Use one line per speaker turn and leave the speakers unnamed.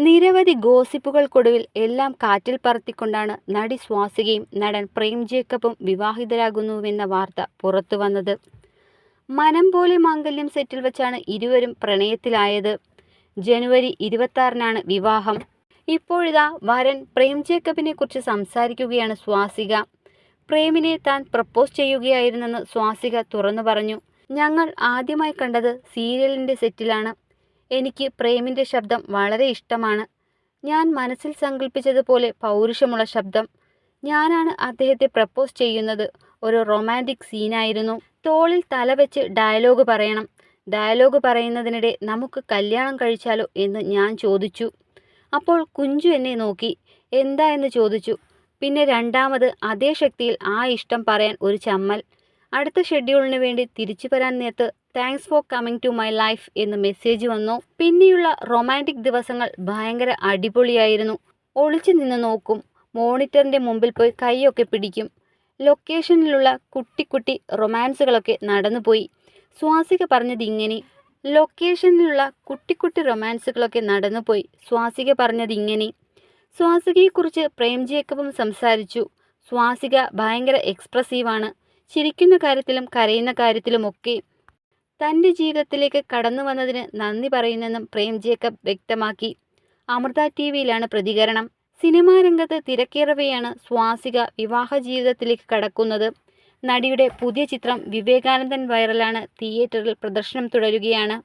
നിരവധി ഗോസിപ്പുകൾക്കൊടുവിൽ എല്ലാം കാറ്റിൽ പറത്തിക്കൊണ്ടാണ് നടി സ്വാസികയും നടൻ പ്രേം ജേക്കബും വിവാഹിതരാകുന്നുവെന്ന വാർത്ത പുറത്തുവന്നത്. മനം പോലെ മാംഗല്യം സെറ്റിൽ വച്ചാണ് ഇരുവരും പ്രണയത്തിലായത്. ജനുവരി 26-നാണ് വിവാഹം. ഇപ്പോഴിതാ വരൻ പ്രേം ജേക്കബിനെ കുറിച്ച് സംസാരിക്കുകയാണ് സ്വാസിക. പ്രേമിനെ താൻ പ്രപ്പോസ് ചെയ്യുകയായിരുന്നെന്ന് സ്വാസിക തുറന്നു പറഞ്ഞു. ഞങ്ങൾ ആദ്യമായി കണ്ടത് സീരിയലിൻ്റെ സെറ്റിലാണ്. എനിക്ക് പ്രേമിൻ്റെ ശബ്ദം വളരെ ഇഷ്ടമാണ്. ഞാൻ മനസ്സിൽ സങ്കല്പിച്ചതുപോലെ പൗരുഷമുള്ള ശബ്ദം. ഞാനാണ് അദ്ദേഹത്തെ പ്രപ്പോസ് ചെയ്യുന്നത്. ഒരു റൊമാൻറ്റിക് സീനായിരുന്നു. തോളിൽ തല വെച്ച് ഡയലോഗ് പറയണം. ഡയലോഗ് പറയുന്നതിനിടെ നമുക്ക് കല്യാണം കഴിച്ചാലോ എന്ന് ഞാൻ ചോദിച്ചു. അപ്പോൾ കുഞ്ചു എന്നെ നോക്കി എന്താ എന്ന് ചോദിച്ചു. പിന്നെ രണ്ടാമത് അതേ ശക്തിയിൽ ആ ഇഷ്ടം പറയാൻ ഒരു ചമ്മൽ. അടുത്ത ഷെഡ്യൂളിന് വേണ്ടി തിരിച്ചു വരാൻ നേരത്ത് thanks for coming to my life എന്ന് മെസ്സേജ് വന്നു. പിന്നെയുള്ള റൊമാൻറ്റിക് ദിവസങ്ങൾ ഭയങ്കര അടിപൊളിയായിരുന്നു. ഒളിച്ചു നിന്ന് നോക്കും. മോണിറ്ററിൻ്റെ മുമ്പിൽ പോയി കൈയൊക്കെ പിടിക്കും. ലൊക്കേഷനിലുള്ള കുട്ടി റൊമാൻസുകളൊക്കെ നടന്നുപോയി. സ്വാസിക പറഞ്ഞത് ഇങ്ങനെ. ലൊക്കേഷനിലുള്ള കുട്ടി റൊമാൻസുകളൊക്കെ നടന്നുപോയി. സ്വാസിക പറഞ്ഞത് ഇങ്ങനെ. സ്വാസികയെക്കുറിച്ച് പ്രേം ജേക്കബും സംസാരിച്ചു. സ്വാസിക ഭയങ്കര എക്സ്പ്രസീവാണ്. ചിരിക്കുന്ന കാര്യത്തിലും കരയുന്ന കാര്യത്തിലുമൊക്കെ. തൻ്റെ ജീവിതത്തിലേക്ക് കടന്നു വന്നതിന് നന്ദി പറയുന്നെന്നും പ്രേം ജേക്കബ് വ്യക്തമാക്കി. അമൃത ടിവിയിലാണ് പ്രതികരണം. സിനിമാ രംഗത്ത് തിരക്കേറവെയാണ് സ്വാസിക വിവാഹ ജീവിതത്തിലേക്ക് കടക്കുന്നത്. നടിയുടെ പുതിയ ചിത്രം വിവേകാനന്ദൻ വൈറലാണ്. തിയേറ്ററിൽ പ്രദർശനം തുടരുകയാണ്.